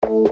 Assalamualaikum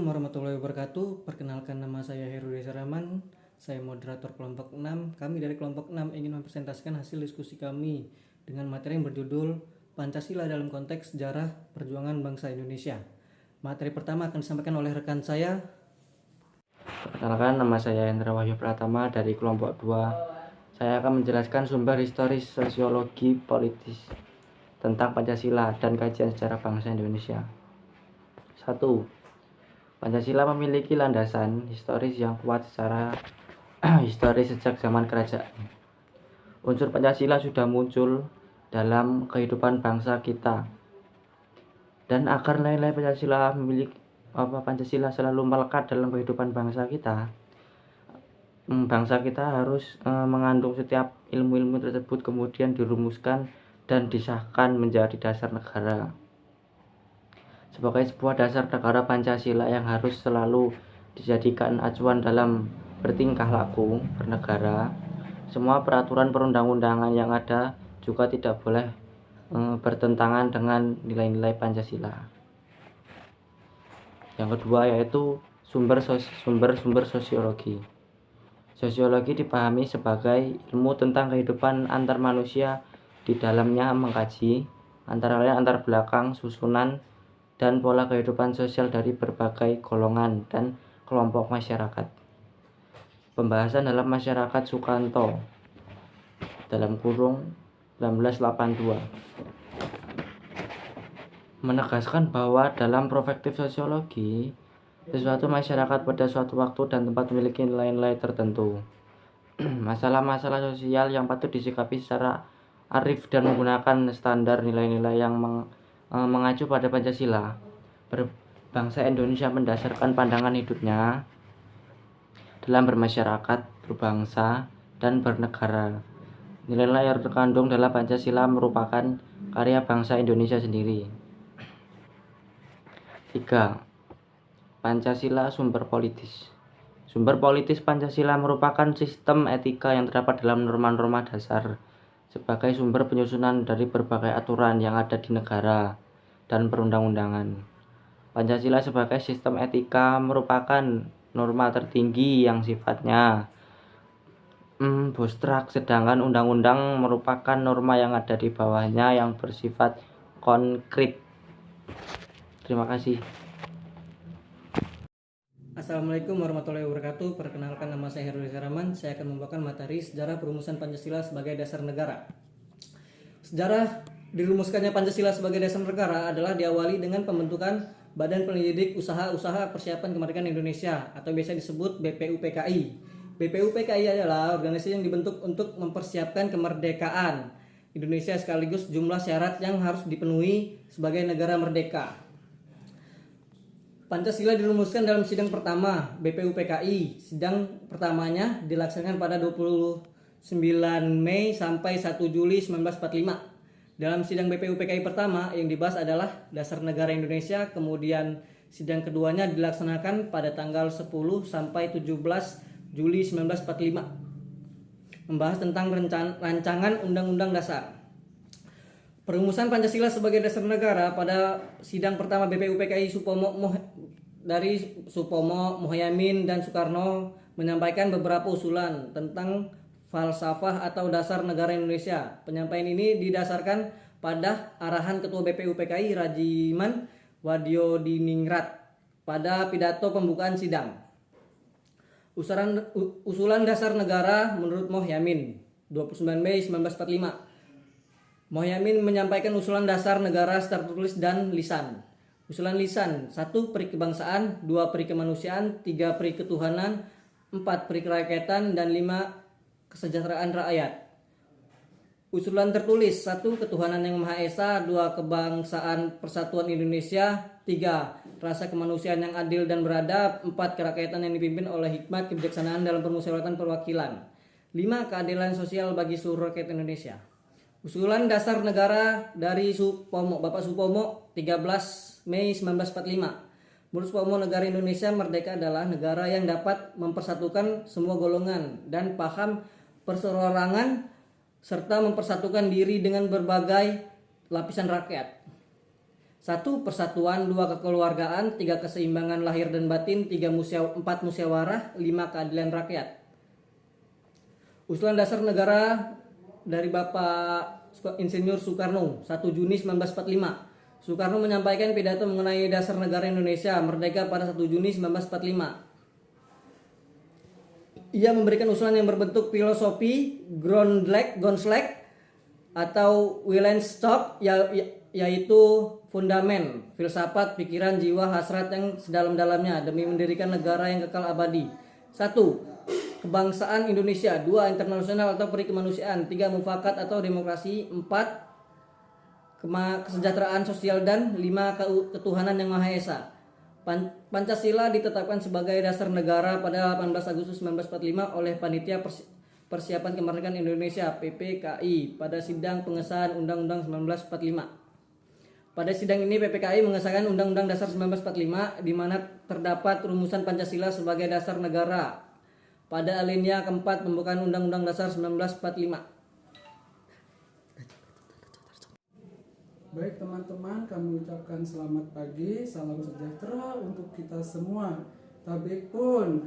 warahmatullahi wabarakatuh. Perkenalkan, nama saya Heru Reza Rahman. Saya moderator kelompok 6. Kami dari kelompok 6 ingin mempresentasikan hasil diskusi kami dengan materi yang berjudul Pancasila dalam konteks sejarah perjuangan bangsa Indonesia. Materi pertama akan disampaikan oleh rekan saya. Perkenalkan, nama saya Hendra Wahyu Pratama dari kelompok 2. Saya akan menjelaskan sumber historis sosiologi politis tentang Pancasila dan kajian sejarah bangsa Indonesia. 1. Pancasila memiliki landasan historis yang kuat secara historis sejak zaman kerajaan. Unsur Pancasila sudah muncul dalam kehidupan bangsa kita, dan agar nilai-nilai Pancasila selalu melekat dalam kehidupan bangsa kita harus mengandung setiap ilmu-ilmu tersebut, kemudian dirumuskan dan disahkan menjadi dasar negara. Sebagai sebuah dasar negara, Pancasila yang harus selalu dijadikan acuan dalam bertingkah laku bernegara. Semua peraturan perundang-undangan yang ada juga tidak boleh bertentangan dengan nilai-nilai Pancasila. Yang kedua yaitu sumber sosiologi. Sosiologi dipahami sebagai ilmu tentang kehidupan antar manusia. Di dalamnya mengkaji antara lain antar belakang, susunan, dan pola kehidupan sosial dari berbagai golongan dan kelompok masyarakat. Pembahasan dalam masyarakat Sukanto (1982) menegaskan bahwa dalam perspektif sosiologi, sesuatu masyarakat pada suatu waktu dan tempat memiliki nilai-nilai tertentu. Masalah-masalah sosial yang patut disikapi secara arif dan menggunakan standar nilai-nilai yang mengacu pada Pancasila. Bangsa Indonesia mendasarkan pandangan hidupnya dalam bermasyarakat, berbangsa, dan bernegara. Nilai-nilai yang terkandung dalam Pancasila merupakan karya bangsa Indonesia sendiri. 3. Pancasila sumber politis. Sumber politis Pancasila merupakan sistem etika yang terdapat dalam norma-norma dasar sebagai sumber penyusunan dari berbagai aturan yang ada di negara dan perundang-undangan. Pancasila sebagai sistem etika merupakan norma tertinggi yang sifatnya abstrak, sedangkan undang-undang merupakan norma yang ada di bawahnya yang bersifat konkret. Terima kasih. Assalamualaikum warahmatullahi wabarakatuh. Perkenalkan, nama saya Heru Reza Rahman. Saya akan membawakan materi sejarah perumusan Pancasila sebagai dasar negara. Sejarah dirumuskannya Pancasila sebagai dasar negara adalah diawali dengan pembentukan Badan Penyelidik Usaha-Usaha Persiapan Kemerdekaan Indonesia atau biasa disebut BPUPKI. BPUPKI adalah organisasi yang dibentuk untuk mempersiapkan kemerdekaan Indonesia sekaligus jumlah syarat yang harus dipenuhi sebagai negara merdeka. Pancasila dirumuskan dalam sidang pertama BPUPKI. Sidang pertamanya dilaksanakan pada 29 Mei sampai 1 Juli 1945. Dalam sidang BPUPKI pertama yang dibahas adalah dasar negara Indonesia, kemudian sidang keduanya dilaksanakan pada tanggal 10 sampai 17 Juli 1945. Membahas tentang rancangan Undang-Undang Dasar. Perumusan Pancasila sebagai dasar negara pada sidang pertama BPUPKI Supomo, Muhaymin, dan Soekarno menyampaikan beberapa usulan tentang falsafah atau dasar negara Indonesia. Penyampaian ini didasarkan pada arahan Ketua BPUPKI Rajiman Wadiodiningrat pada pidato pembukaan sidang. Usulan dasar negara menurut Muhaymin 29 Mei 1945. Muhaymin menyampaikan usulan dasar negara secara tertulis dan lisan. Usulan lisan: 1. Peri kebangsaan, 2. Peri kemanusiaan, 3. Peri ketuhanan, 4. Peri kerakyatan, dan 5. Kesejahteraan rakyat. Usulan tertulis: 1. Ketuhanan yang Maha Esa, 2. Kebangsaan Persatuan Indonesia, 3. Rasa kemanusiaan yang adil dan beradab, 4. Kerakyatan yang dipimpin oleh hikmat kebijaksanaan dalam permusyawaratan perwakilan, 5. Keadilan sosial bagi seluruh rakyat Indonesia. Usulan dasar negara dari Bapak Supomo 13 Mei 1945. Menurut Sumpah Pemuda Negara Indonesia Merdeka adalah negara yang dapat mempersatukan semua golongan dan paham perseorangan serta mempersatukan diri dengan berbagai lapisan rakyat. 1. Persatuan, 2. Kekeluargaan, 3. Keseimbangan lahir dan batin, 4. Musyawarah, 5. Keadilan rakyat. Usulan dasar negara dari Bapak Insinyur Soekarno 1 Juni 1945. Soekarno menyampaikan pidato mengenai dasar negara Indonesia merdeka pada 1 Juni 1945. Ia memberikan usulan yang berbentuk filosofi Grondslag atau Willenstop, yaitu fundamen, filsafat, pikiran, jiwa, hasrat yang sedalam-dalamnya demi mendirikan negara yang kekal abadi. 1. Kebangsaan Indonesia. 2. Internasional atau peri kemanusiaan. 3. Mufakat atau demokrasi. 4. Kesejahteraan sosial, dan 5. Ketuhanan yang Maha Esa. Pancasila ditetapkan sebagai dasar negara pada 18 Agustus 1945 oleh Panitia Persiapan Kemerdekaan Indonesia (PPKI) pada sidang pengesahan Undang-Undang 1945. Pada sidang ini PPKI mengesahkan Undang-Undang Dasar 1945 di mana terdapat rumusan Pancasila sebagai dasar negara pada alinea keempat pembukaan Undang-Undang Dasar 1945. Baik teman-teman, kami ucapkan selamat pagi, salam sejahtera untuk kita semua. Tabik pun.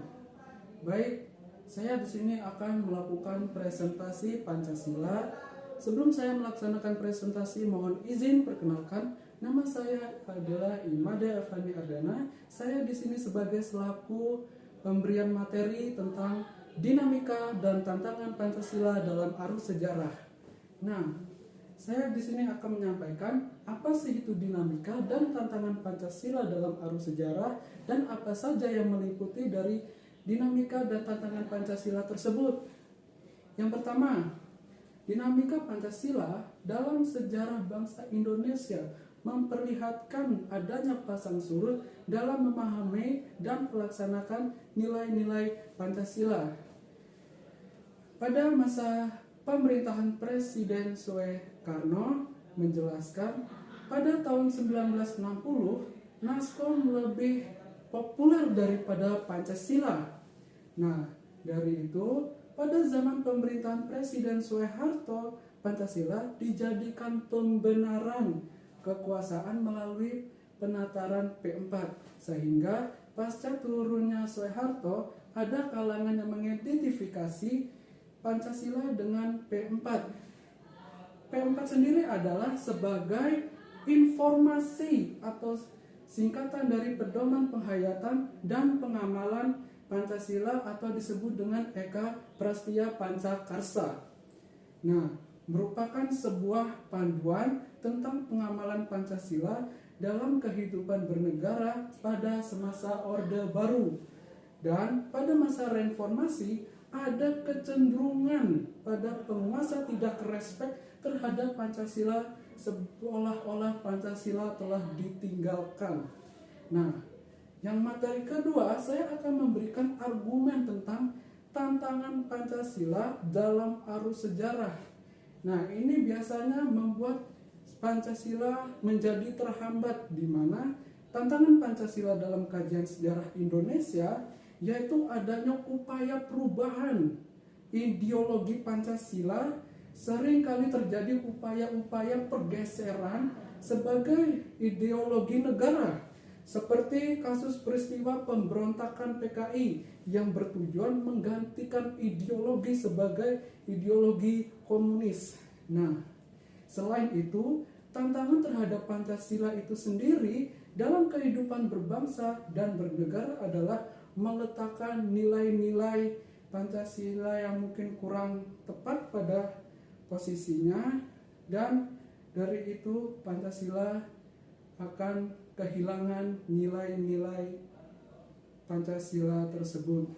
Baik, saya di sini akan melakukan presentasi Pancasila. Sebelum saya melaksanakan presentasi, mohon izin perkenalkan, nama saya adalah Imada Evani Ardana. Saya di sini sebagai selaku pemberian materi tentang dinamika dan tantangan Pancasila dalam arus sejarah. Nah, saya di sini akan menyampaikan apa sih itu dinamika dan tantangan Pancasila dalam arus sejarah dan apa saja yang meliputi dari dinamika dan tantangan Pancasila tersebut. Yang pertama, dinamika Pancasila dalam sejarah bangsa Indonesia memperlihatkan adanya pasang surut dalam memahami dan melaksanakan nilai-nilai Pancasila. Pada masa pemerintahan Presiden Soekarno menjelaskan pada tahun 1960 Naskom lebih populer daripada Pancasila. Nah, dari itu pada zaman pemerintahan Presiden Soeharto, Pancasila dijadikan pembenaran kekuasaan melalui penataran P4, sehingga pasca turunnya Soeharto ada kalangan yang mengidentifikasi Pancasila dengan P4. P4 sendiri adalah sebagai informasi atau singkatan dari pedoman penghayatan dan pengamalan Pancasila atau disebut dengan Eka Prastya Pancakarsa. Nah, merupakan sebuah panduan tentang pengamalan Pancasila dalam kehidupan bernegara pada semasa Orde Baru. Dan pada masa reformasi ada kecenderungan pada penguasa tidak respek terhadap Pancasila seolah-olah Pancasila telah ditinggalkan. Nah, yang materi kedua saya akan memberikan argumen tentang tantangan Pancasila dalam arus sejarah. Nah, ini biasanya membuat Pancasila menjadi terhambat, di mana tantangan Pancasila dalam kajian sejarah Indonesia yaitu adanya upaya perubahan ideologi Pancasila. Sering kali terjadi upaya-upaya pergeseran sebagai ideologi negara, seperti kasus peristiwa pemberontakan PKI yang bertujuan menggantikan ideologi sebagai ideologi komunis. Nah, selain itu, tantangan terhadap Pancasila itu sendiri dalam kehidupan berbangsa dan bernegara adalah meletakkan nilai-nilai Pancasila yang mungkin kurang tepat pada posisinya, dan dari itu Pancasila akan kehilangan nilai-nilai Pancasila tersebut.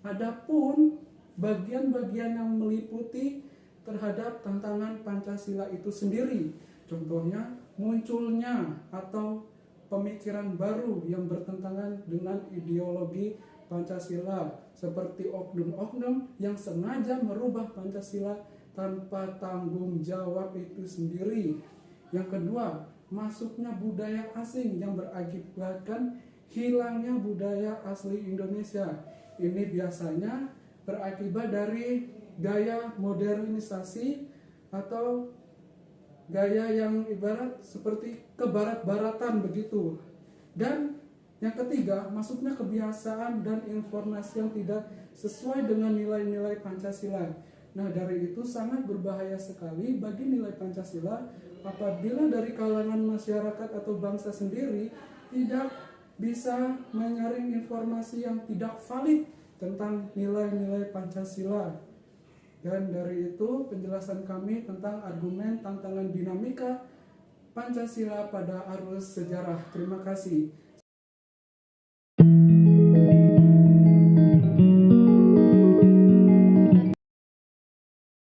Adapun bagian-bagian yang meliputi terhadap tantangan Pancasila itu sendiri, contohnya munculnya atau pemikiran baru yang bertentangan dengan ideologi Pancasila, seperti oknum-oknum yang sengaja merubah Pancasila tanpa tanggung jawab itu sendiri. Yang kedua, masuknya budaya asing yang berakibatkan hilangnya budaya asli Indonesia. Ini biasanya berakibat dari gaya modernisasi atau gaya yang ibarat seperti kebarat-baratan begitu. Dan yang ketiga, masuknya kebiasaan dan informasi yang tidak sesuai dengan nilai-nilai Pancasila. Nah, dari itu sangat berbahaya sekali bagi nilai Pancasila apabila dari kalangan masyarakat atau bangsa sendiri tidak bisa menyaring informasi yang tidak valid tentang nilai-nilai Pancasila. Dan dari itu penjelasan kami tentang argumen tantangan dinamika Pancasila pada arus sejarah. Terima kasih.